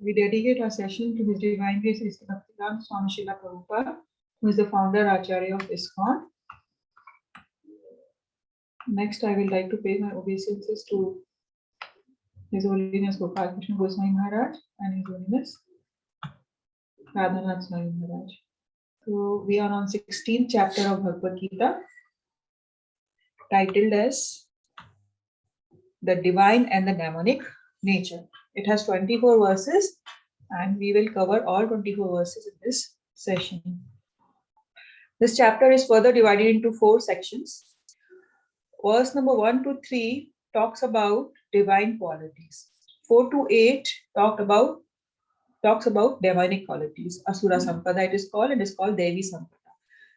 We dedicate our session to His Divine Grace Sri Bhaktivedanta Swami Srila Prabhupada, who is the founder Acharya of ISKCON. Next, I would like to pay my obeisances to His Holiness Gopal Krishna Goswami Maharaj and His Holiness Radhanath Swami Maharaj. So we are on 16th chapter of Bhagavad Gita, titled as The Divine and the Demonic Nature. It has 24 verses and we will cover all 24 verses in this session. This chapter is further divided into 4 sections. Verse number 1 to 3 talks about divine qualities. 4 to 8 talks about demonic qualities. Asura Sampada it is called, and it is called Devi Sampada.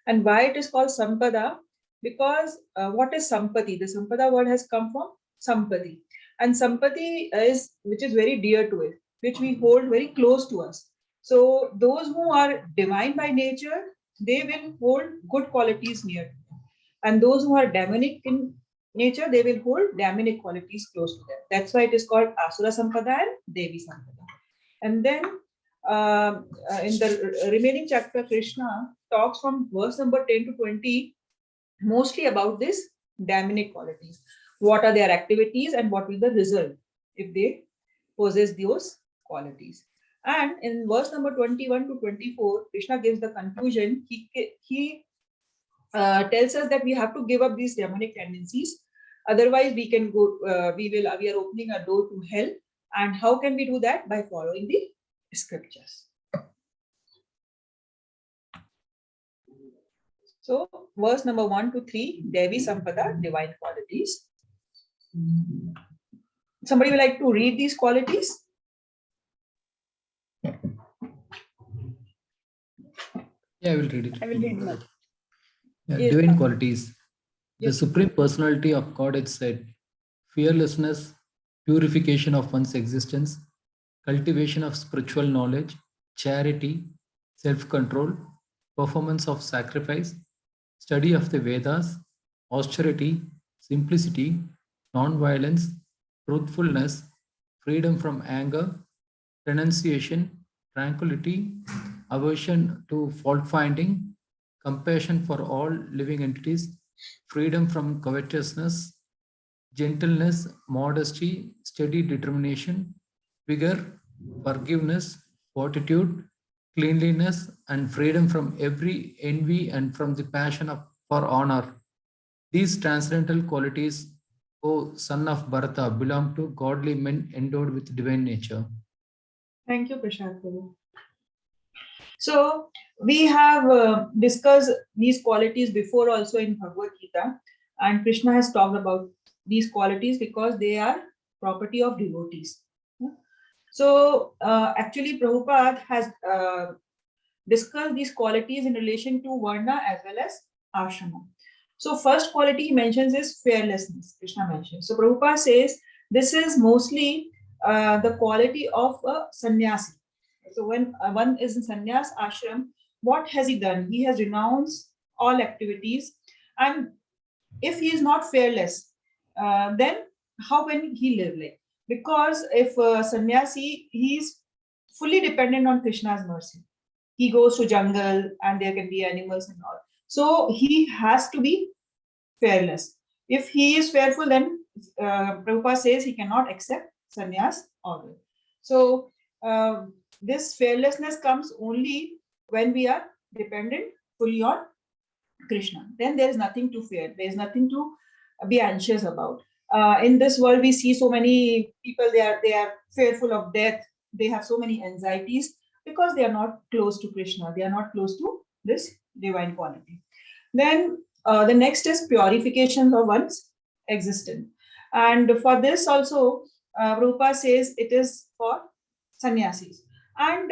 And why it is called Sampada? Because what is Sampati? The Sampada word has come from Sampati. And Sampati is, which is very dear to it, which we hold very close to us. So those who are divine by nature, they will hold good qualities near to them. And those who are demonic in nature, they will hold demonic qualities close to them. That's why it is called Asura Sampada and Devi Sampada. And then in the remaining chapter, Krishna talks from verse number 10 to 20 mostly about this demonic qualities. What are their activities and what will the result if they possess those qualities. And in verse number 21 to 24, Krishna gives the conclusion. He tells us that we have to give up these demonic tendencies. Otherwise, we can go. We are opening a door to hell. And how can we do that? By following the scriptures. So, verse number 1 to 3, Devi Sampada, divine qualities. Somebody would like to read these qualities? Yeah, I will read it. I will read it. Yeah, Yes. divine qualities. The Yes. Supreme Personality of God is said, fearlessness, purification of one's existence, cultivation of spiritual knowledge, charity, self-control, performance of sacrifice, study of the Vedas, austerity, simplicity, non-violence, truthfulness, freedom from anger, renunciation, tranquility, aversion to fault-finding, compassion for all living entities, freedom from covetousness, gentleness, modesty, steady determination, vigor, forgiveness, fortitude, cleanliness, and freedom from every envy and from the passion for honor. These transcendental qualities, O son of Bharata, belong to godly men endowed with divine nature. Thank you, Prashant. So, we have discussed these qualities before also in Bhagavad Gita, and Krishna has talked about these qualities because they are property of devotees. So, actually, Prabhupada has discussed these qualities in relation to Varna as well as Ashrama. So, first quality he mentions is fearlessness, Krishna mentions. So, Prabhupada says this is mostly the quality of a sannyasi. So, when one is in sannyas ashram, what has he done? He has renounced all activities, and if he is not fearless, then how can he live like? Because if sannyasi, he is fully dependent on Krishna's mercy. He goes to jungle and there can be animals and all. So he has to be fearless. If he is fearful, then Prabhupada says he cannot accept sannyas order. So this fearlessness comes only when we are dependent fully on Krishna. Then there is nothing to fear. There is nothing to be anxious about. In this world, we see so many people. They are fearful of death. They have so many anxieties because they are not close to Krishna. They are not close to this divine quality. Then the next is purification of one's existence. And for this also, Prabhupada says it is for sannyasis. And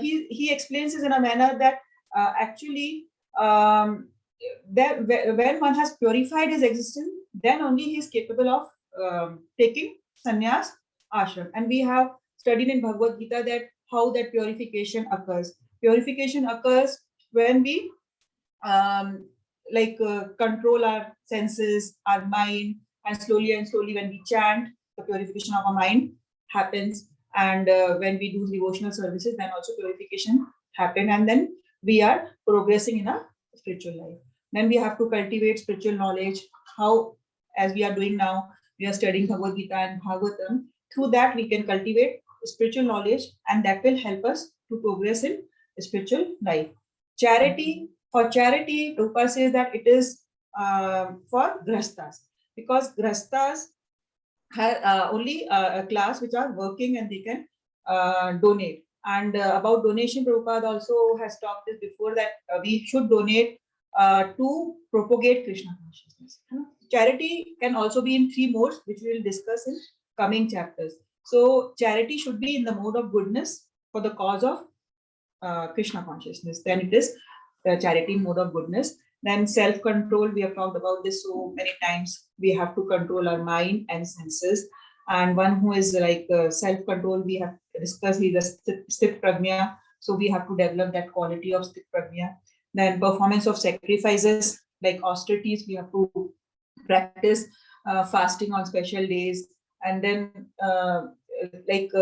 he explains this in a manner that actually that when one has purified his existence, then only he is capable of taking sannyas ashram. And we have studied in Bhagavad Gita that how that purification occurs. Purification occurs when we control our senses, our mind, and slowly when we chant, the purification of our mind happens. And when we do devotional services, then also purification happen, and then we are progressing in a spiritual life. Then we have to cultivate spiritual knowledge. How, as we are doing now, we are studying Bhagavad Gita and Bhagavatam. Through that, we can cultivate spiritual knowledge, and that will help us to progress in spiritual life. Charity, for charity, Prabhupada says that it is for grastas, because grastas have only a class which are working and they can donate. And about donation, Prabhupada also has talked this before, that we should donate to propagate Krishna consciousness. Charity can also be in three modes, which we will discuss in coming chapters. So charity should be in the mode of goodness for the cause of Krishna consciousness. Then it is the charity mode of goodness. Then self-control, we have talked about this so many times. We have to control our mind and senses. And one who is like self-control, we have discussed, is the sthit prajna. So we have to develop that quality of sthit prajna. Then performance of sacrifices, like austerities, we have to practice fasting on special days. And then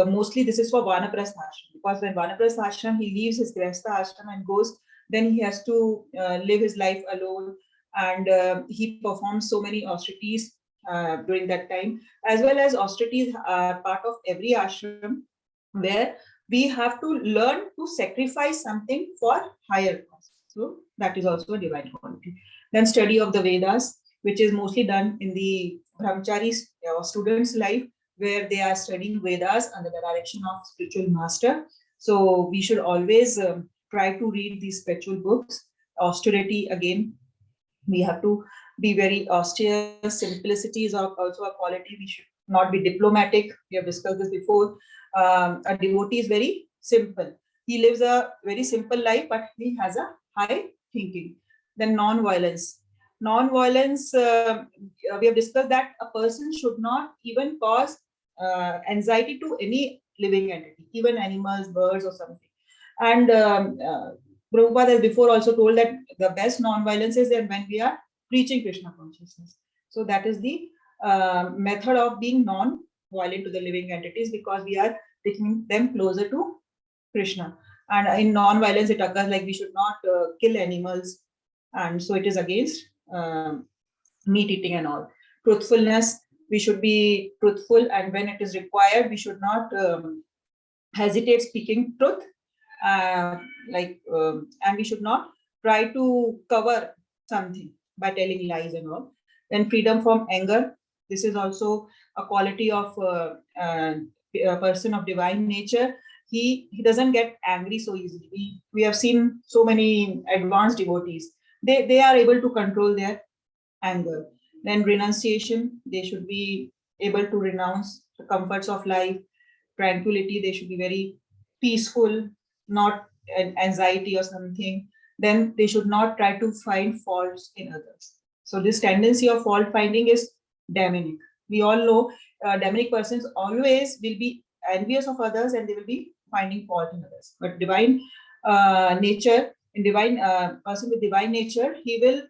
mostly this is for Vanaprastha ashram, because when Vanaprastha ashram, he leaves his Grihastha ashram and goes, then he has to live his life alone, and he performs so many austerities during that time, as well as austerities are part of every ashram, where we have to learn to sacrifice something for higher cause. So that is also a divine quality. Then study of the Vedas, which is mostly done in the brahmacharis or students' life, where they are studying Vedas under the direction of spiritual master. So we should always try to read these spiritual books. Austerity, again, we have to be very austere. Simplicity is also a quality. We should not be diplomatic. We have discussed this before. A devotee is very simple. He lives a very simple life, but he has a high thinking. Then non-violence. Non-violence, we have discussed that a person should not even cause anxiety to any living entity, even animals, birds, or something. And Prabhupada has before also told that the best non-violence is when we are preaching Krishna consciousness. So that is the method of being non-violent to the living entities, because we are taking them closer to Krishna. And in non-violence, it occurs like we should not kill animals, and so it is against meat eating and all. Truthfulness, we should be truthful, and when it is required, we should not hesitate speaking truth, and we should not try to cover something by telling lies and all. Then freedom from anger, this is also a quality of a person of divine nature. He doesn't get angry so easily. We have seen so many advanced devotees, they are able to control their anger. Then renunciation, they should be able to renounce the comforts of life. Tranquility, they should be very peaceful, not an anxiety or something. Then they should not try to find faults in others. So this tendency of fault finding is demonic. We all know demonic persons always will be envious of others, and they will be finding fault in others. But divine nature, in divine person with divine nature, he will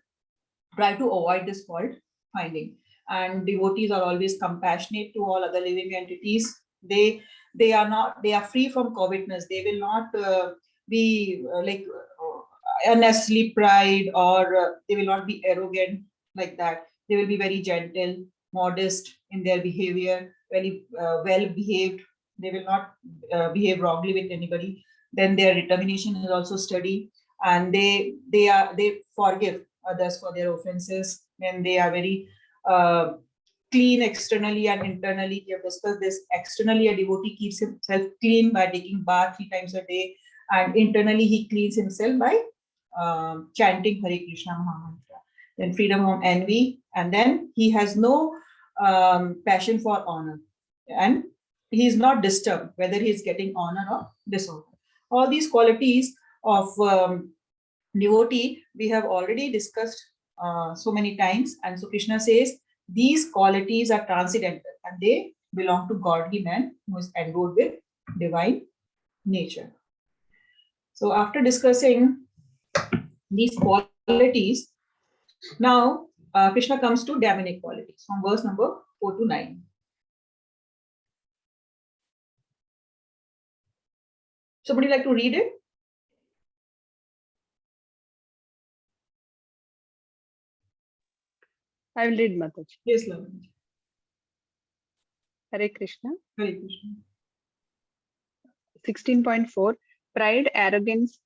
try to avoid this fault finding. And devotees are always compassionate to all other living entities. They are free from covetousness. They will not be unnecessarily pride, or they will not be arrogant like that. They will be very gentle, modest in their behavior, very well behaved. They will not behave wrongly with anybody. Then their determination is also steady, and they forgive others for their offenses, and they are very clean externally and internally. We have discussed this. Externally, a devotee keeps himself clean by taking bath 3 times a day, and internally he cleans himself by chanting Hare Krishna Mahamantra. Then freedom from envy, and then he has no passion for honor, and he is not disturbed whether he is getting honor or dishonor. All these qualities of devotee we have already discussed so many times, and so Krishna says these qualities are transcendental and they belong to godly man who is endowed with divine nature. So after discussing these qualities, now Krishna comes to demonic qualities from verse number 4 to 9. Somebody like to read it? I will read, Mataji. Yes, Lavanya. Hare Krishna. Hare Krishna. 16.4 Pride, arrogance,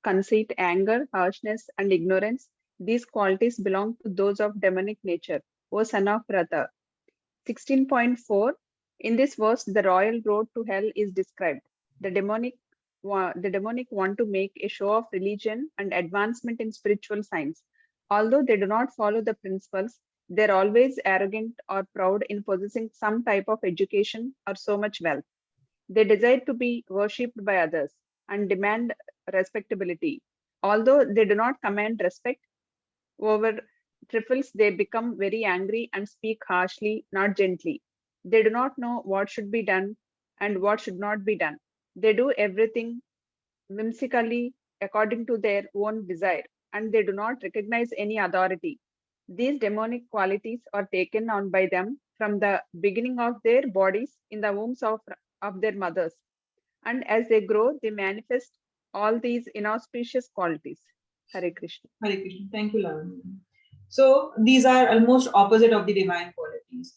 conceit, anger, harshness, and ignorance. These qualities belong to those of demonic nature, O son of Ratha. 16.4 In this verse, the royal road to hell is described. The demonic want to make a show of religion and advancement in spiritual science. Although they do not follow the principles, they are always arrogant or proud in possessing some type of education or so much wealth. They desire to be worshipped by others and demand respectability. Although they do not command respect, over trifles they become very angry and speak harshly, not gently. They do not know what should be done and what should not be done. They do everything whimsically according to their own desire, and they do not recognize any authority. These demonic qualities are taken on by them from the beginning of their bodies in the wombs of their mothers. And as they grow, they manifest all these inauspicious qualities. Hare Krishna. Hare Krishna. Thank you, Lavanya. So these are almost opposite of the divine qualities.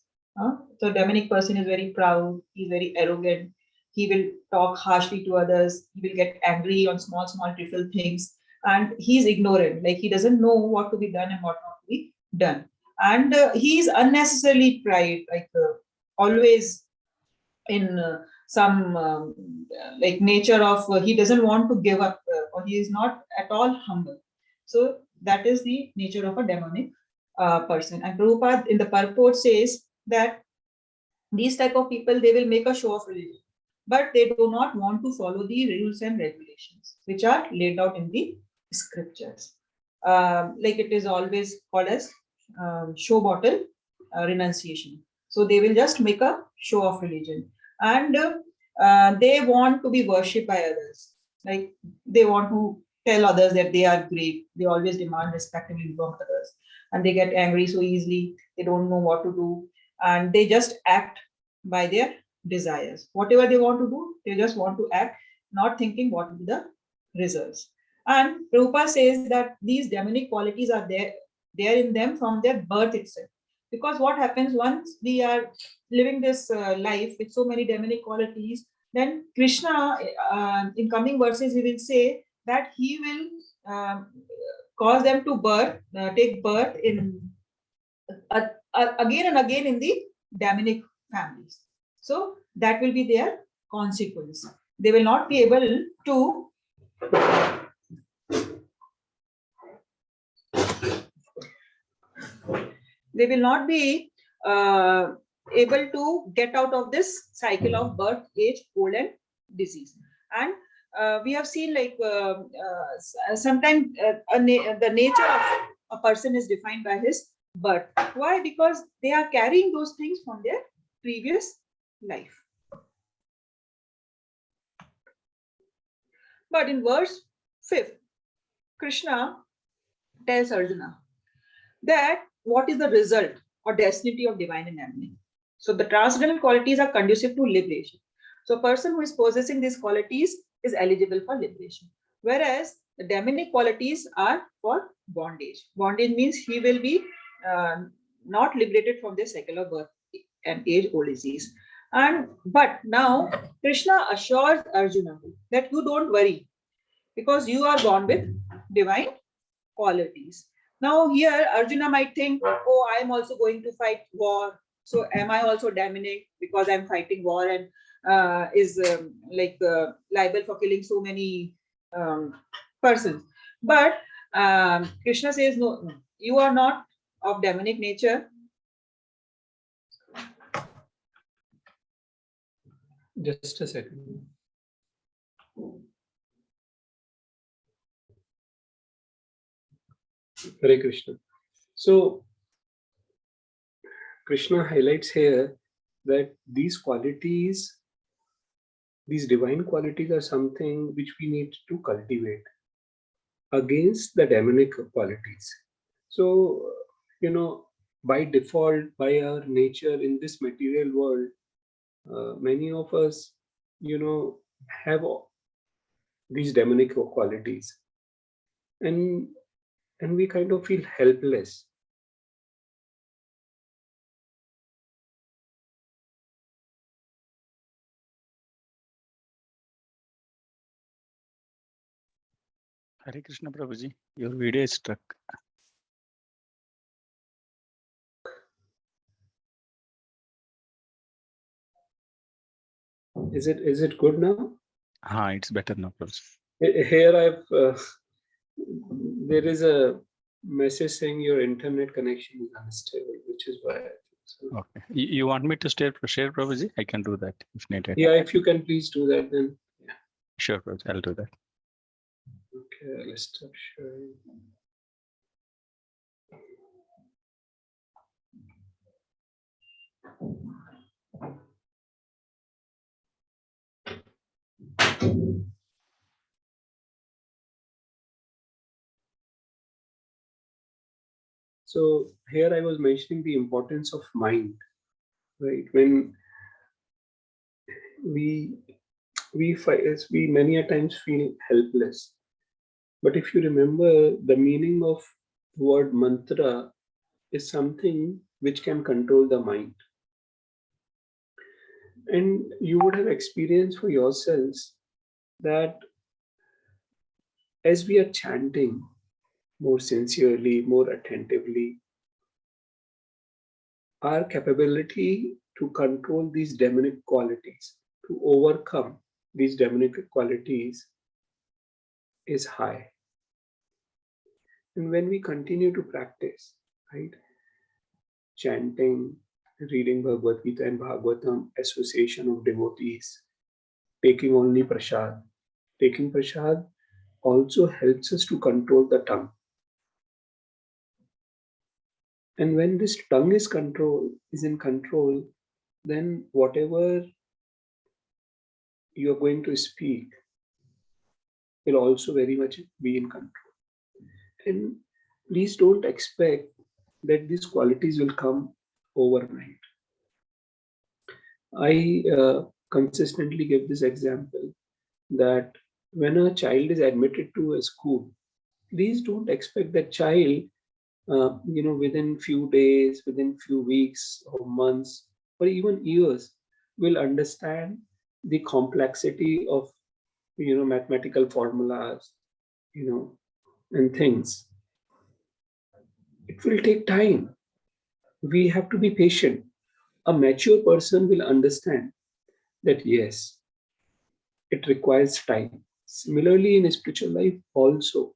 So demonic person is very proud, he's very arrogant, he will talk harshly to others, he will get angry on small, trivial things, and he's ignorant, like he doesn't know what to be done and what not to be done. And he is unnecessarily pride, like always in some like nature of he doesn't want to give up or he is not at all humble. So that is the nature of a demonic person. And Prabhupada in the purport says that these type of people, they will make a show of religion, but they do not want to follow the rules and regulations which are laid out in the scriptures. Like it is always called as show bottle renunciation. So they will just make a show of religion, and they want to be worshipped by others. Like they want to tell others that they are great. They always demand respectability from others, and they get angry so easily. They don't know what to do, and they just act by their desires. Whatever they want to do, they just want to act, not thinking what will be the results. And Prabhupada says that these demonic qualities are there in them from their birth itself. Because what happens once we are living this life with so many demonic qualities, then Krishna, in coming verses, he will say that he will cause them to take birth in again and again in the demonic families. So that will be their consequence. They will not be able to able to get out of this cycle of birth, age, old, and disease. And we have seen like sometimes the nature of a person is defined by his birth. Why? Because they are carrying those things from their previous life. But in verse 5, Krishna tells Arjuna that what is the result or destiny of divine and heavenly. So the transcendental qualities are conducive to liberation. So a person who is possessing these qualities is eligible for liberation. Whereas the demonic qualities are for bondage. Bondage means he will be not liberated from the cycle of birth and age, old disease. But now Krishna assures Arjuna that you don't worry because you are born with divine qualities. Now here Arjuna might think, oh, I am also going to fight war. So am I also demonic because I'm fighting war and is liable for killing so many persons? But Krishna says, no, you are not of demonic nature. Just a second. Hare Krishna. So Krishna highlights here that these qualities, these divine qualities are something which we need to cultivate against the demonic qualities. So, by default, by our nature in this material world, many of us, have these demonic qualities, and we kind of feel helpless. Hare Krishna Prabhuji, your video is stuck. Is it good now? It's better now, Prabhuji. Here there is a message saying your internet connection is unstable, which is why I think so. Okay. You want me to share Prabhuji? I can do that if needed. Yeah, if you can please do that, then yeah. Sure, Prabhuji, I'll do that. Okay, let's stop sharing. So here I was mentioning the importance of mind, right? When we many a times feel helpless, but if you remember, the meaning of the word mantra is something which can control the mind. And you would have experienced for yourselves that as we are chanting more sincerely, more attentively, our capability to control these demonic qualities, to overcome these demonic qualities is high. And when we continue to practice, right, chanting, reading Bhagavad Gita and Bhagavatam, association of devotees, taking only prasad. Taking prasad also helps us to control the tongue. And when this tongue is in control, then whatever you are going to speak will also very much be in control. And please don't expect that these qualities will come overnight. I consistently give this example that when a child is admitted to a school, please don't expect that child, within few days, within few weeks or months, or even years, will understand the complexity of, mathematical formulas, and things. It will take time. We have to be patient. A mature person will understand that yes, it requires time. Similarly, in spiritual life also,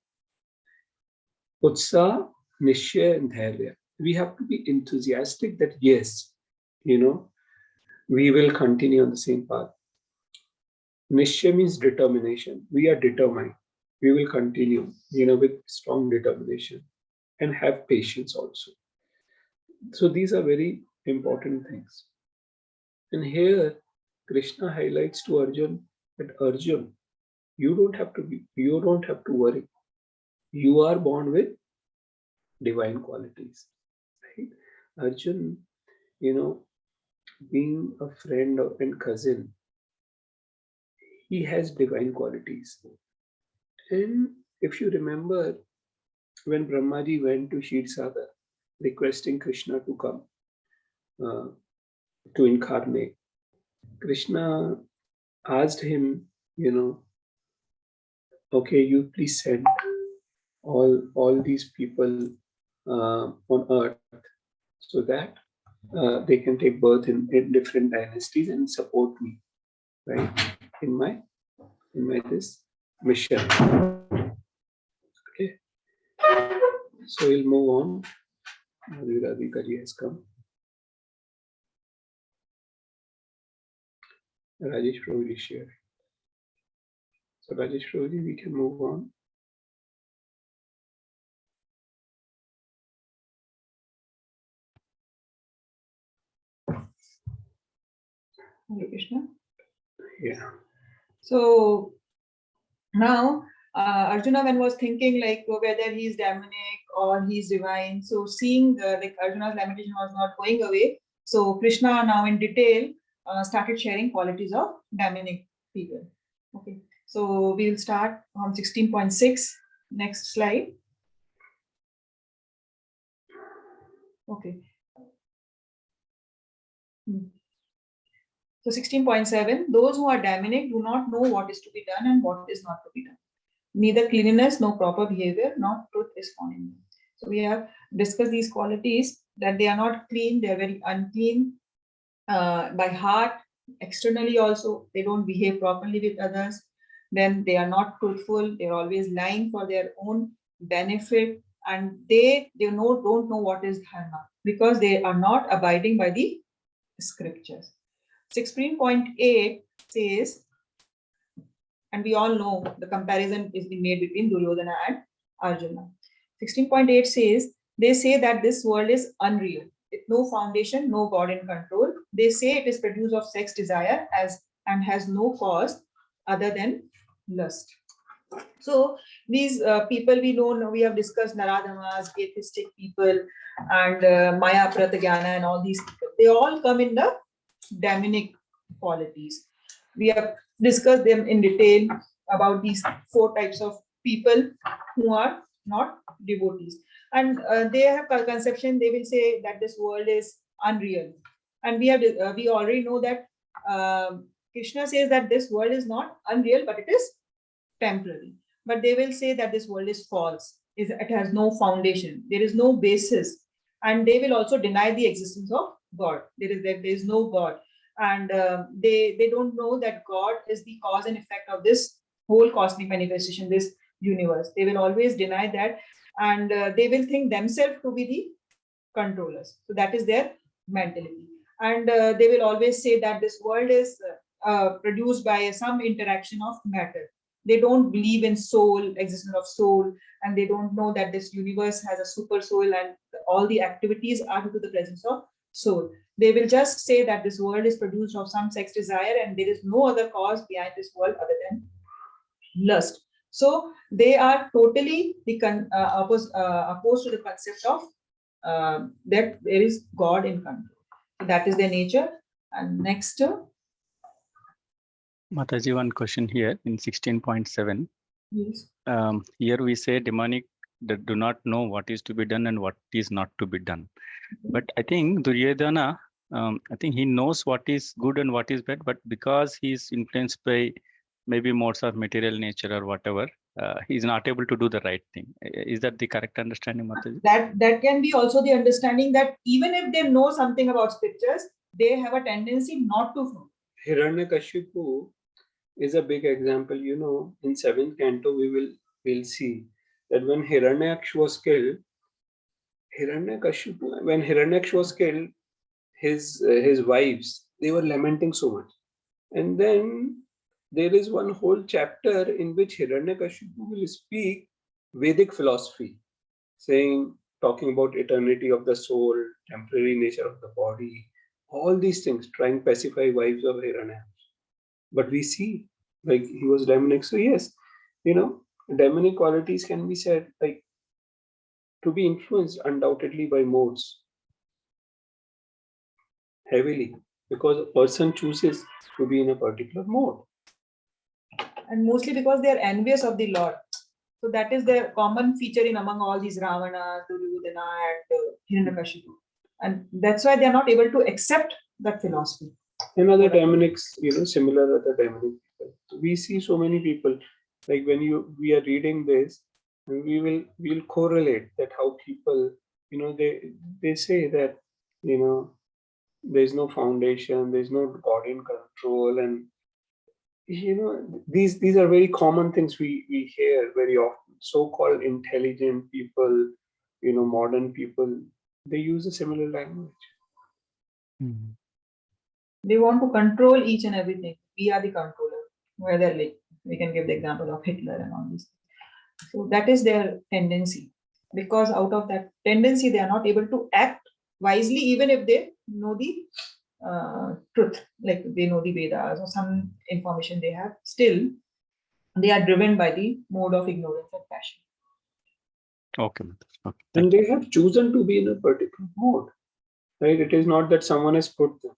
utsaha, nishya, and dhairya. We have to be enthusiastic that yes, we will continue on the same path. Nishya means determination. We are determined. We will continue, with strong determination and have patience also. So these are very important things. And here, Krishna highlights to Arjun that Arjun, you don't have to worry. You are born with divine qualities. Right? Arjun, being a friend and cousin, he has divine qualities. And if you remember, when Brahmaji went to Kshirsada, requesting Krishna to come to incarnate, Krishna asked him, okay, you please send all these people on earth so that they can take birth in different dynasties and support me, right, in my this mission. Okay, so we'll move on. Radhika ji has come. Rajesh Prabhu is sharing. So Rajesh Prabhu ji, we can move on. Hare Krishna. Yeah. So now Arjuna when was thinking like whether he's demonic or he's divine. So seeing like Arjuna's lamentation was not going away. So Krishna now in detail started sharing qualities of demonic people. Okay. So we'll start on 16.6. Next slide. Okay. So 16.7, those who are demonic do not know what is to be done and what is not to be done. Neither cleanliness nor proper behavior nor truth is found in them. So we have discussed these qualities, that they are not clean, they are very unclean by heart, externally also, they don't behave properly with others. Then they are not truthful, they're always lying for their own benefit, and they don't know what is dharma because they are not abiding by the scriptures. 16.8 says, and we all know the comparison is being made between Duryodhana and Arjuna. 16.8 says, they say that this world is unreal, with no foundation, no God in control. They say it is produced of sex desire and has no cause other than lust. So these people we know, we have discussed Naradamas, atheistic people, and Maya Pratagyana and all these people. They all come in the demonic qualities. We have discussed them in detail about these 4 types of people who are not devotees. And they have a conception, they will say that this world is unreal. And we already know that Krishna says that this world is not unreal, but it is temporary. But they will say that this world is false, it has no foundation, there is no basis. And they will also deny the existence of God. There is no God. And they don't know that God is the cause and effect of this whole cosmic manifestation, this universe. They will always deny that, and they will think themselves to be the controllers. So that is their mentality. And they will always say that this world is produced by some interaction of matter. They don't believe in soul, existence of soul, and they don't know that this universe has a super soul and all the activities are due to the presence of soul. They will just say that this world is produced of some sex desire and there is no other cause behind this world other than lust. So they are totally opposed to the concept of that there is God in control. So that is their nature. And next. Mataji, one question here in 16.7. Yes. Here we say demonic that do not know what is to be done and what is not to be done. But I think Duryodhana, I think he knows what is good and what is bad, but because he is influenced by maybe modes of material nature or whatever, he is not able to do the right thing. Is that the correct understanding, Mataji? That can be also the understanding that even if they know something about scriptures, they have a tendency not to follow. Hiranyakashipu is a big example. You know, in 7th canto, we'll see that when Hiranyaksha was killed, when Hiranyaksha was killed, his wives, they were lamenting so much. And then there is one whole chapter in which Hiranyakashipu will speak Vedic philosophy, talking about eternity of the soul, temporary nature of the body, all these things, trying to pacify wives of Hiranyaksha. But we see, like, he was demonic. So yes, you know, demonic qualities can be said, like, to be influenced undoubtedly by modes heavily, because a person chooses to be in a particular mode. And mostly because they are envious of the Lord. So that is their common feature in among all these Ravana, Duryodhana, and Hiranyakashipu. And that's why they are not able to accept that philosophy. And other demonics, similar other demonic people. We see so many people, like when we are reading this, we'll correlate that how people, they say that, there's no foundation, there's no God in control, and these are very common things we hear very often. So-called intelligent people, modern people, they use a similar language. Mm-hmm. They want to control each and everything. We are the controller. Whether, like, we can give the example of Hitler and all this. So that is their tendency. Because out of that tendency, they are not able to act wisely, even if they know the truth, like they know the Vedas or some information they have. Still, they are driven by the mode of ignorance and passion. Okay. And they have chosen to be in a particular mode, right? It is not that someone has put them.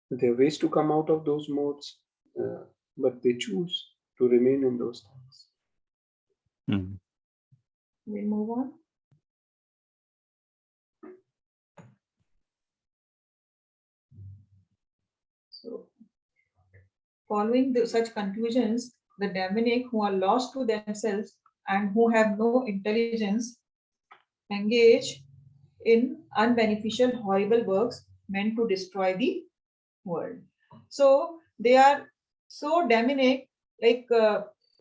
There are ways to come out of those modes, but they choose. to remain in those things. Hmm. We'll move on. So, following such conclusions, the demonic who are lost to themselves and who have no intelligence engage in unbeneficial, horrible works meant to destroy the world. So they are so demonic, like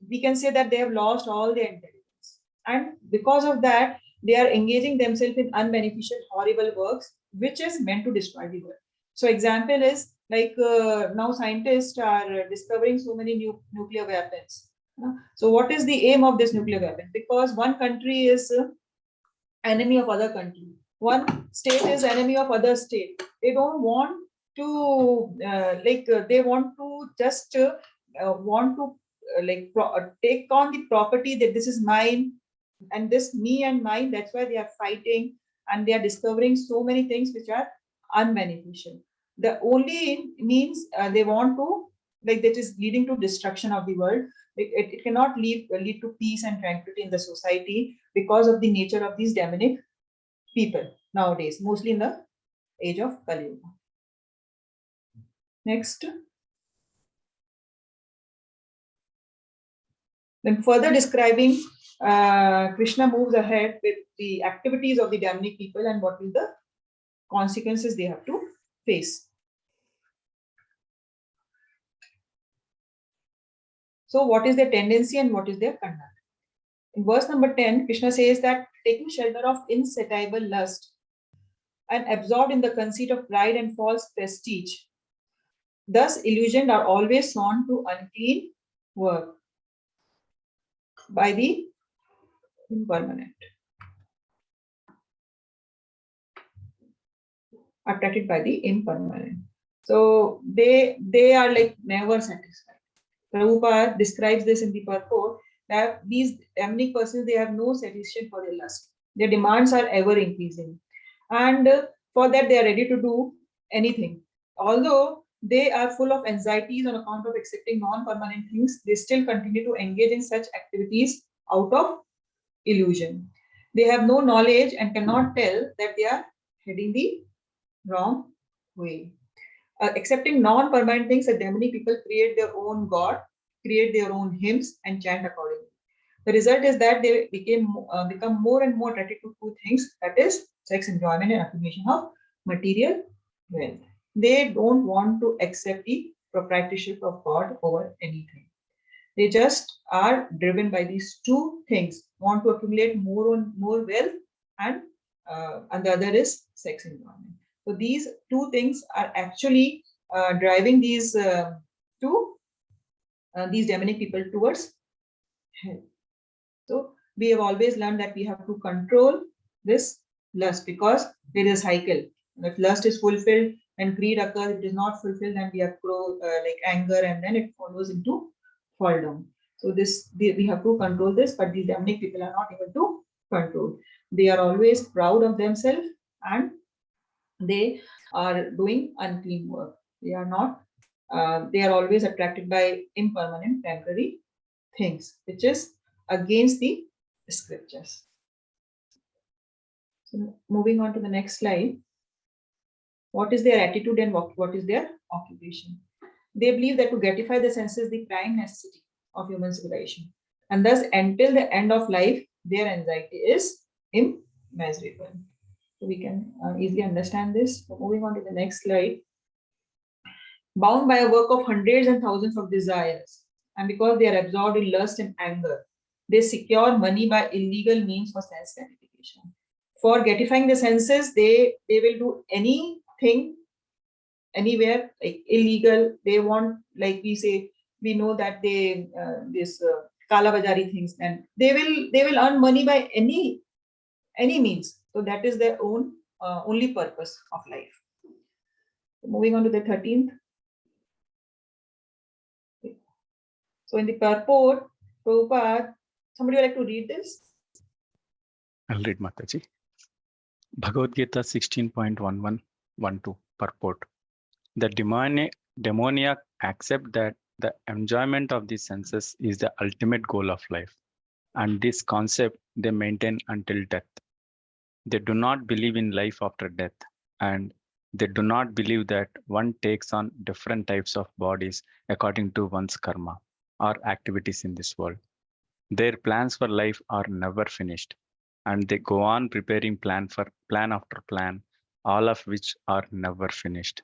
we can say that they have lost all their intelligence, and because of that, they are engaging themselves in unbeneficial, horrible works, which is meant to destroy the world. So example is like now scientists are discovering so many new nuclear weapons. So what is the aim of this nuclear weapon? Because one country is enemy of other country, one state is enemy of other state. They don't want to they want to just take on the property that this is mine and this me and mine. That's why they are fighting, and they are discovering so many things which are unbeneficial. The only means they want to, like, that is leading to destruction of the world. It cannot lead to peace and tranquility in the society because of the nature of these demonic people nowadays, mostly in the age of Kali Yuga. Next. Then further describing, Krishna moves ahead with the activities of the demonic people and what will the consequences they have to face. So what is their tendency and what is their conduct? In verse number 10, Krishna says that taking shelter of insatiable lust and absorbed in the conceit of pride and false prestige, thus illusioned are always drawn to unclean work by the impermanent, attracted by the impermanent. So they are like never satisfied. Prabhupada describes this in the purport that these demonic persons, they have no satisfaction for their lust. Their demands are ever increasing, and for that they are ready to do anything. Although they are full of anxieties on account of accepting non-permanent things, they still continue to engage in such activities out of illusion. They have no knowledge and cannot tell that they are heading the wrong way. Accepting non-permanent things, the demonic people create their own god, create their own hymns, and chant accordingly. The result is that they become more and more attracted to two things, that is sex enjoyment and accumulation of material wealth. They don't want to accept the proprietorship of God over anything. They just are driven by these two things, want to accumulate more wealth, and the other is sex enjoyment. So these two things are actually driving these demonic people towards hell. So we have always learned that we have to control this lust, because there is a cycle. If lust is fulfilled and greed occurs, it is not fulfilled, and we have like anger, and then it follows into fall down. So we have to control this, but these demonic people are not able to control. They are always proud of themselves, and they are doing unclean work. They are not. They are always attracted by impermanent, temporary things, which is against the scriptures. So moving on to the next slide. What is their attitude and what is their occupation? They believe that to gratify the senses is the prime necessity of human civilization, and thus until the end of life, their anxiety is immeasurable. So we can easily understand this. So moving on to the next slide. Bound by a work of hundreds and thousands of desires, and because they are absorbed in lust and anger, they secure money by illegal means for sense gratification. For gratifying the senses, they will do anything, anywhere, like illegal. They want, like we know that they this kala bajari things, and they will earn money by any means. So that is their own only purpose of life. So moving on to the 13th. So in the purport, Prabhupada, somebody would like to read this? I'll read, Mataji. Bhagavad Gita 16.1112 purport. The demoniac accept that The enjoyment of the senses is the ultimate goal of life, and this concept they maintain until death. They do not believe in life after death, and they do not believe that one takes on different types of bodies according to one's karma or activities in this world. Their plans for life are never finished, and they go on preparing plan after plan, all of which are never finished.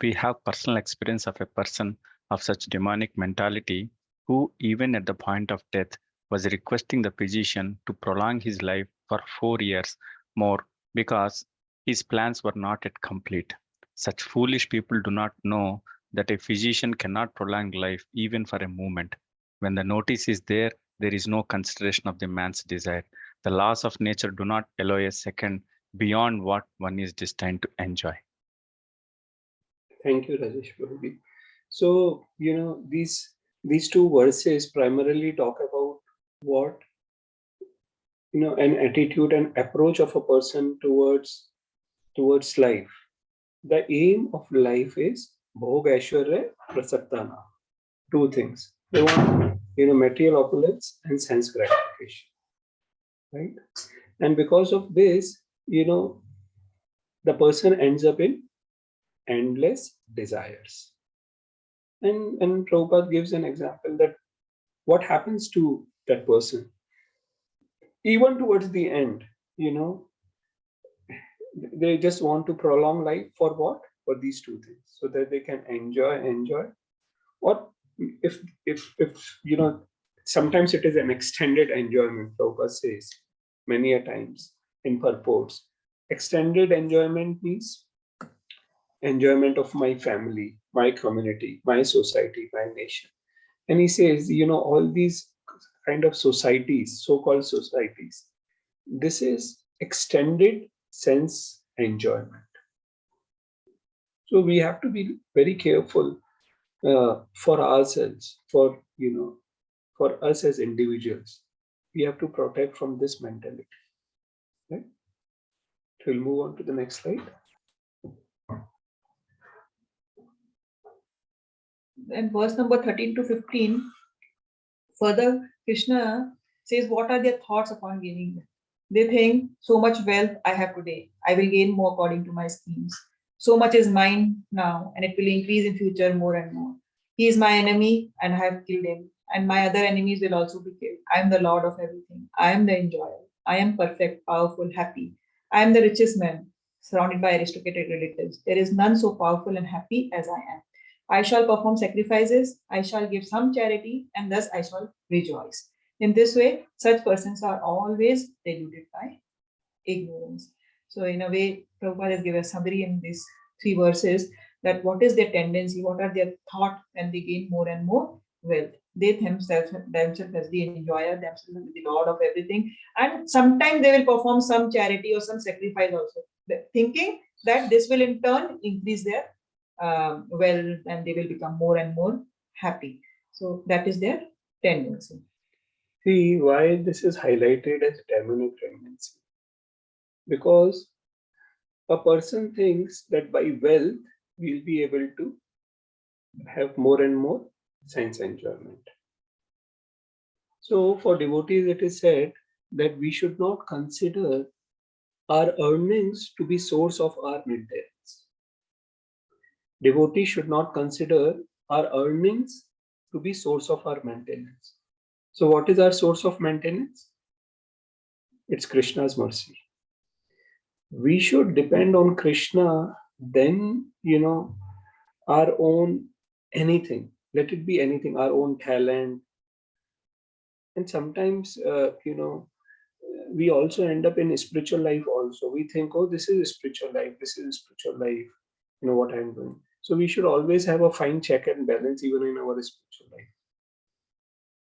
We have personal experience of a person of such demonic mentality who, even at the point of death, was requesting the physician to prolong his life for 4 years more because his plans were not yet complete. Such foolish people do not know that a physician cannot prolong life even for a moment. When the notice is there is no consideration of the man's desire. The laws of nature do not allow a second beyond what one is destined to enjoy. Thank you, Rajesh Bharti. So, these two verses primarily talk about what, an attitude and approach of a person towards life. The aim of life is Bhog Aishwarya Prasattana. Two things. They want, material opulence and sense gratification. Right? And because of this, the person ends up in endless desires. And Prabhupada gives an example that what happens to that person, even towards the end, they just want to prolong life for what? For these two things, so that they can enjoy, or if sometimes it is an extended enjoyment. Prabhupada says many a times in purports, extended enjoyment means enjoyment of my family, my community, my society, my nation. And he says, all these kind of societies, so-called societies, this is extended sense enjoyment. So we have to be very careful for ourselves, for us as individuals. We have to protect from this mentality. Right? We'll move on to the next slide. And verse number 13 to 15, further Krishna says, what are their thoughts upon gaining them? They think, so much wealth I have today, I will gain more according to my schemes. So much is mine now, and it will increase in future more and more. He is my enemy, and I have killed him, and my other enemies will also be killed. I am the Lord of everything. I am the enjoyer. I am perfect, powerful, happy. I am the richest man, surrounded by aristocratic relatives. There is none so powerful and happy as I am. I shall perform sacrifices, I shall give some charity, and thus I shall rejoice. In this way, such persons are always deluded by ignorance. So, in a way, Prabhupada has given a summary in these 3 verses that what is their tendency, what are their thoughts when they gain more and more wealth. They themselves as the enjoyer, themselves as the Lord of everything, and sometimes they will perform some charity or some sacrifice also, thinking that this will in turn increase their wealth and they will become more and more happy. So that is their tendency. See why this is highlighted as demonic tendency. Because a person thinks that by wealth we'll be able to have more and more sense enjoyment. So for devotees, it is said that we should not consider our earnings to be source of our maintenance. Devotees should not consider our earnings to be source of our maintenance. So what is our source of maintenance? It's Krishna's mercy. We should depend on Krishna, then, our own anything, let it be anything, our own talent. And sometimes, we also end up in a spiritual life also. We think, oh, this is a spiritual life, what I'm doing. So we should always have a fine check and balance even in our spiritual life.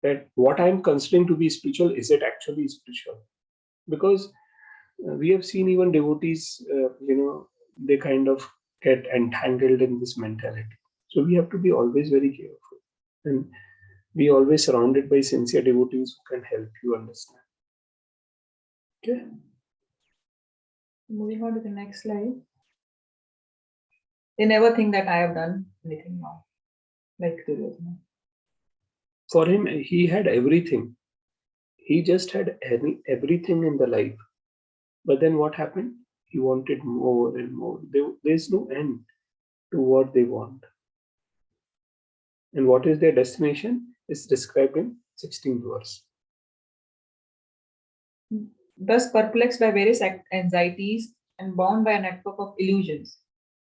That what I'm considering to be spiritual, is it actually spiritual? Because we have seen even devotees, they kind of get entangled in this mentality. So we have to be always very careful and be always surrounded by sincere devotees who can help you understand. Okay. Moving on to the next slide. They never think that I have done anything wrong, like Duryodhana. For him, he had everything. He just had everything in the life. But then what happened? He wanted more and more. There's no end to what they want. And what is their destination? It's described in 16th verse. Thus perplexed by various anxieties and bound by a network of illusions,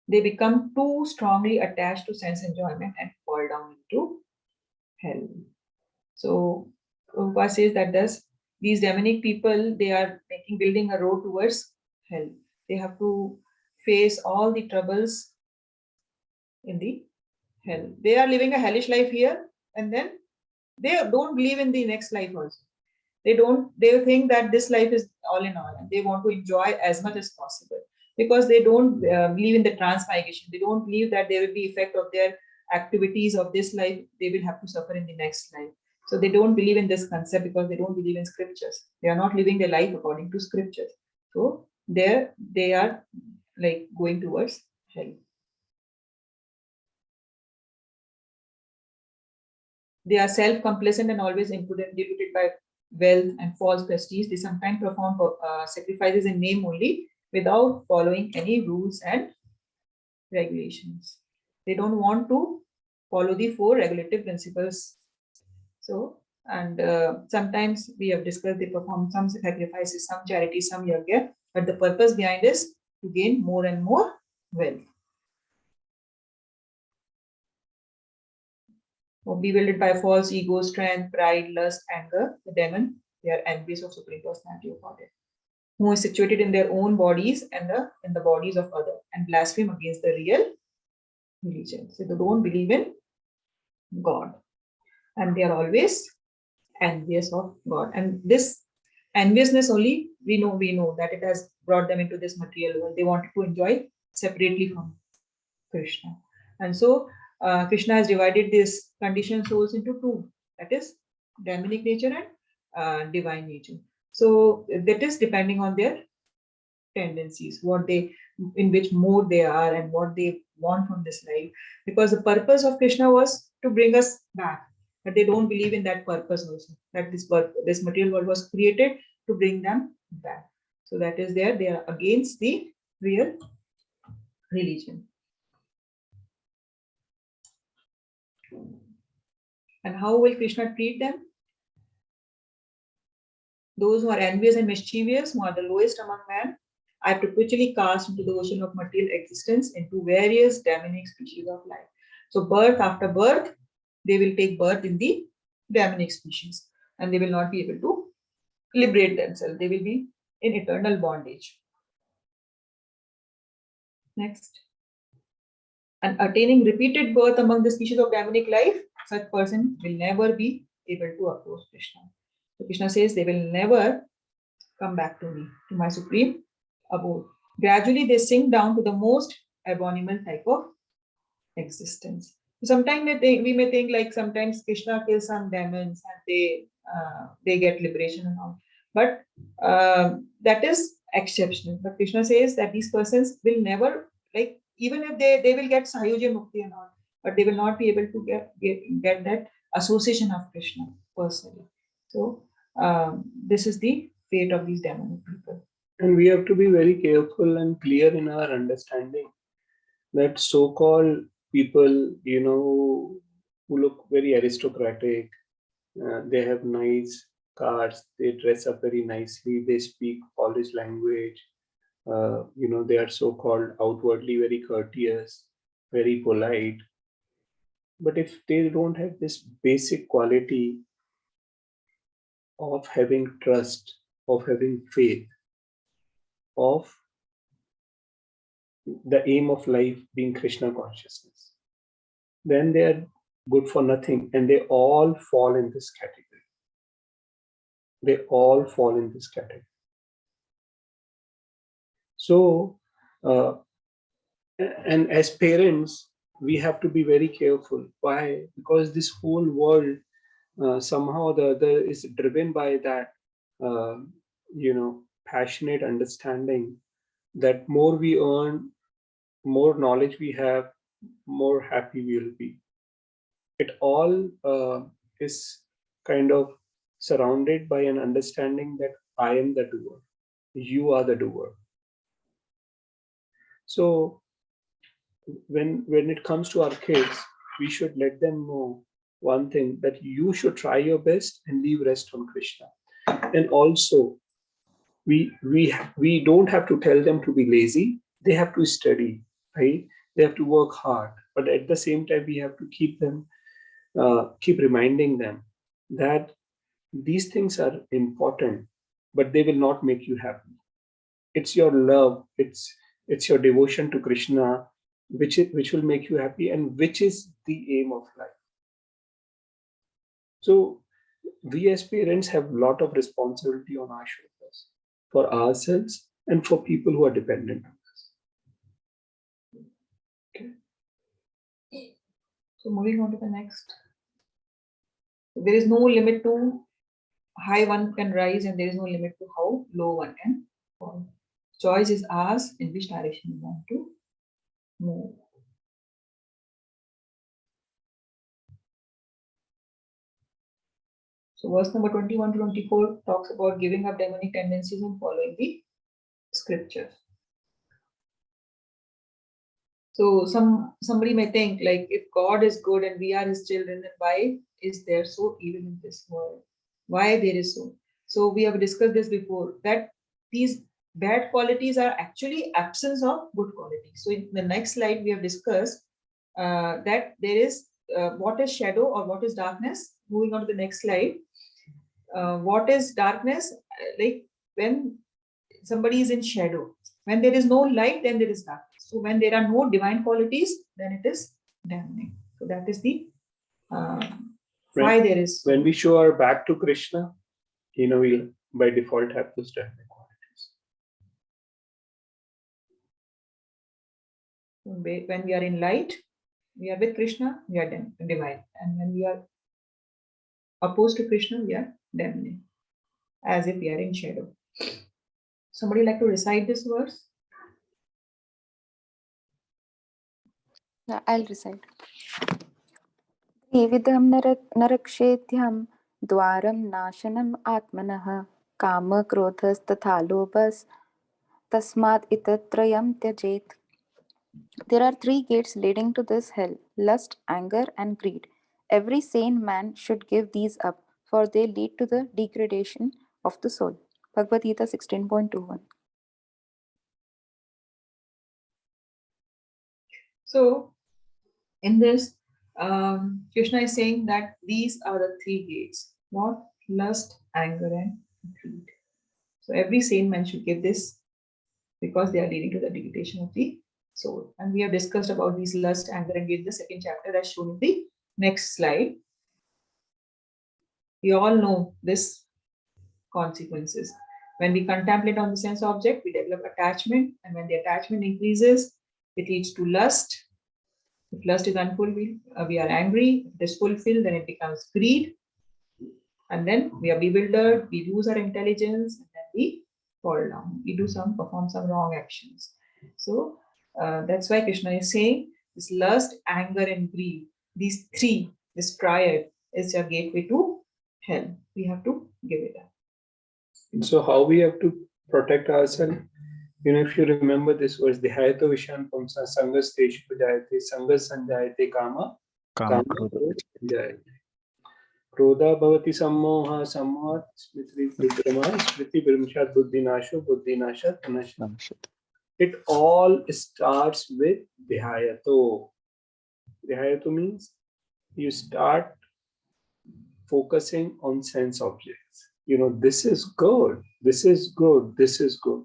they become too strongly attached to sense enjoyment and fall down into hell. So Prabhupada says that these demonic people, they are building a road towards hell. They have to face all the troubles in the hell. They are living a hellish life here, and then they don't believe in the next life also. They think that this life is all in all, and they want to enjoy as much as possible, because they don't believe in the transmigration. They don't believe that there will be effect of their activities of this life. They will have to suffer in the next life. So they don't believe in this concept because they don't believe in scriptures. They are not living their life according to scriptures. So they are like going towards hell. They are self-complacent and always imprudent, deluded by wealth and false prestige. They sometimes perform sacrifices in name only, without following any rules and regulations. They don't want to follow the 4 regulative principles. So, and sometimes we have discussed, they perform some sacrifices, some charity, some yajna, but the purpose behind is to gain more and more wealth. Or bewildered by false ego, strength, pride, lust, anger, the demon, they are envious of Supreme Personality of Godhead, who is situated in their own bodies and in the bodies of others, and blaspheme against the real religion. So they don't believe in God, and they are always envious of God. And this enviousness only, we know that it has brought them into this material world. They wanted to enjoy separately from Krishna. And so Krishna has divided these conditioned souls into 2, that is demonic nature and divine nature. So that is depending on their tendencies, in which mode they are and what they want from this life. Because the purpose of Krishna was to bring us back, but they don't believe in that purpose also, that this material world was created to bring them back. So that is they are against the real religion. And how will Krishna treat them? Those who are envious and mischievous, who are the lowest among men, are perpetually cast into the ocean of material existence, into various demonic species of life. So birth after birth, they will take birth in the demonic species, and they will not be able to liberate themselves. They will be in eternal bondage. Next. And attaining repeated birth among the species of demonic life, such person will never be able to approach Krishna. So Krishna says they will never come back to me, to my supreme abode. Gradually, they sink down to the most abominable type of existence. Sometimes we may think like sometimes Krishna kills some demons and they get liberation and all. But that is exceptional. But Krishna says that these persons will never, like, even if they will get Sayuja Mukti and all, but they will not be able to get that association of Krishna personally. So this is the fate of these demonic people. And we have to be very careful and clear in our understanding that so-called people, who look very aristocratic, they have nice cars, they dress up very nicely, they speak Polish language, they are so-called outwardly very courteous, very polite. But if they don't have this basic quality of having trust, of having faith, of the aim of life being Krishna consciousness, then they are good for nothing, and they all fall in this category. They all fall in this category. So, and as parents, we have to be very careful. Why? Because this whole world somehow the other is driven by that, passionate understanding that more we earn, more knowledge we have, more happy we will be. It all is kind of surrounded by an understanding that I am the doer, you are the doer. So when it comes to our kids, we should let them know one thing, that you should try your best and leave rest on Krishna. And also, we don't have to tell them to be lazy. They have to study, right? They have to work hard, but at the same time, we have to keep reminding them that these things are important, but they will not make you happy. It's your love, it's your devotion to Krishna, which will make you happy, and which is the aim of life. So we as parents have a lot of responsibility on our shoulders for ourselves and for people who are dependent on us. Okay. So moving on to the next. There is no limit to high one can rise, and there is no limit to how low one can fall. Choice is ours in which direction we want to move. So verse number 21 to 24 talks about giving up demonic tendencies and following the scriptures. So somebody may think, like, if God is good and we are his children, then why is there so evil in this world? Why there is so? So we have discussed this before, that these bad qualities are actually absence of good qualities. So in the next slide, we have discussed that there is what is shadow or what is darkness. Moving on to the next slide. What is darkness? Like when somebody is in shadow. When there is no light, then there is darkness. So when there are no divine qualities, then it is damning. So that is the why there is. When we show our back to Krishna, we'll by default have those damning qualities. When we are in light, we are with Krishna, we are divine. And when we are opposed to Krishna, we are damning, as if we are in shadow. Somebody like to recite this verse? Yeah, I'll recite. Evidam narakshedhyam dwaram nashanam atmanah kama krodhas tatha lobhas tasmat itatrayam tyajet. There are 3 gates leading to this hell: lust, anger, and greed. Every sane man should give these up, for they lead to the degradation of the soul. Bhagavad Gita 16.21. So, in this, Krishna is saying that these are the 3 gates: what? Lust, anger, and greed. So every sane man should give this, because they are leading to the degradation of the soul. And we have discussed about these lust, anger, and greed in the 2nd chapter, as shown in the next slide. We all know this consequences. When we contemplate on the sense object, we develop attachment, and when the attachment increases, it leads to lust. If lust is unfulfilled, we are angry. If it is fulfilled, then it becomes greed. And then we are bewildered, we lose our intelligence, and then we fall down. We perform some wrong actions. So that's why Krishna is saying this lust, anger, and greed, these 3, this triad is your gateway to hell. We have to give it up. So how we have to protect ourselves? If you remember this verse, Dhiyayato Vishan Pumsa Sangas Teshu Jayate Sangas Sanjayate Kama Kama Jayate Krodha Bhavati Sammoha Sammoha Smriti Vikrama Smriti Vrimshat Buddhi Nasho Buddhi Nashat Anashat. It all starts with Dhiyayato. Dhiyayato means you start focusing on sense objects. This is good, this is good, this is good.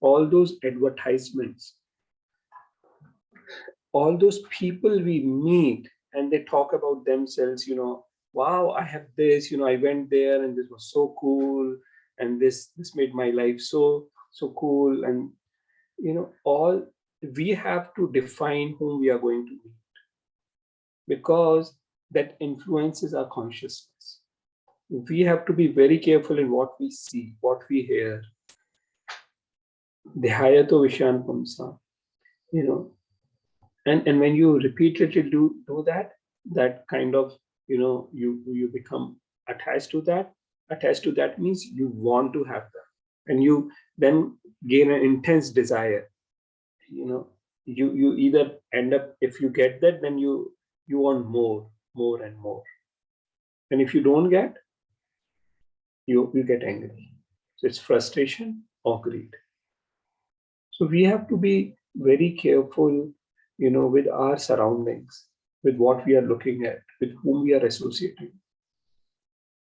All those advertisements, all those people we meet and they talk about themselves, wow, I have this, I went there and this was so cool, and this made my life so cool. And all we have to define whom we are going to meet, because that influences our consciousness. We have to be very careful in what we see, what we hear. Dhiyayato Vishan Pumsa, and when you repeatedly do that kind of you become attached to that. Attached to that means you want to have that, and you then gain an intense desire. You either end up, if you get that, then you want more and more, and if you don't get, you get angry. So it's frustration or greed. So we have to be very careful, with our surroundings, with what we are looking at, with whom we are associating.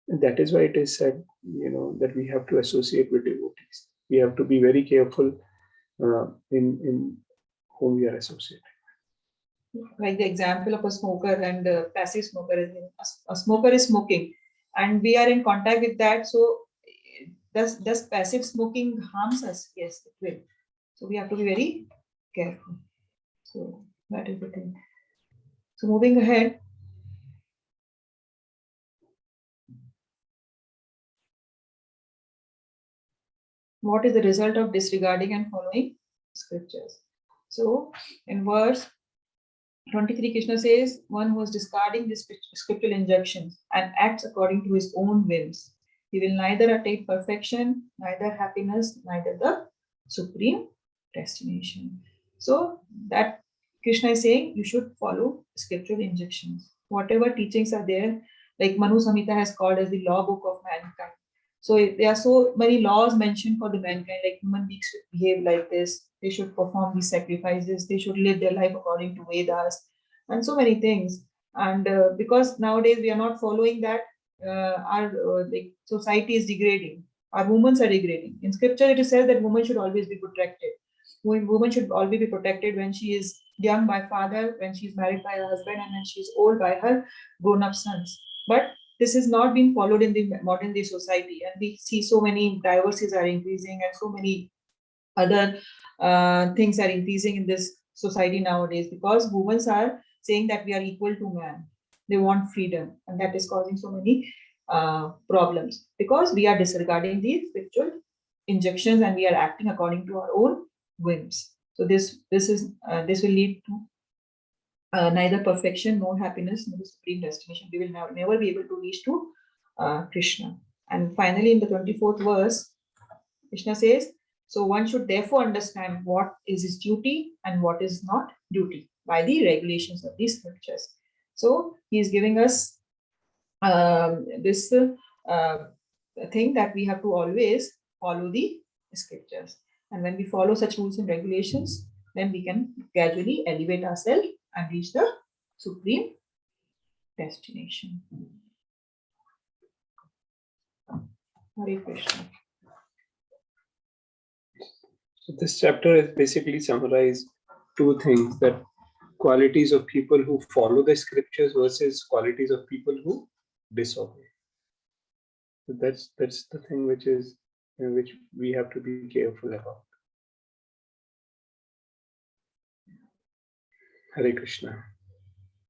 And that is why it is said, that we have to associate with devotees. We have to be very careful in whom we are associating. Like the example of a smoker and a passive smoker is a smoker is smoking, and we are in contact with that. So does passive smoking harms us? Yes, it will. So we have to be very careful. So that is the thing. So moving ahead. What is the result of disregarding and following scriptures? So in verse 23, Krishna says, one who is discarding these scriptural injunctions and acts according to his own whims, he will neither attain perfection, neither happiness, neither the supreme destination. So that Krishna is saying you should follow scriptural injunctions. Whatever teachings are there, like Manu Samhita has called as the law book of mankind. So there are so many laws mentioned for the mankind, like human beings should behave like this, they should perform these sacrifices, they should live their life according to Vedas, and so many things. And because nowadays we are not following that, our like society is degrading. Our women are degrading. In scripture, it is said that women should always be protected. Woman should always be protected when she is young by father, when she is married by her husband, and when she is old by her grown-up sons. But this has not been followed in the modern day society, and we see so many divorces are increasing and so many other things are increasing in this society nowadays, because women are saying that we are equal to man. They want freedom, and that is causing so many problems, because we are disregarding the spiritual injunctions and we are acting according to our own whims. So this will lead to neither perfection nor happiness nor the supreme destination. We will never be able to reach to Krishna. And finally, in the 24th verse, Krishna says, so one should therefore understand what is his duty and what is not duty by the regulations of these scriptures. So he is giving us this thing that we have to always follow the scriptures. And when we follow such rules and regulations, then we can gradually elevate ourselves and reach the supreme destination. Hare Krishna. So this chapter is basically summarized two things: that qualities of people who follow the scriptures versus qualities of people who disobey. So that's the thing which is which we have to be careful about. Hare Krishna.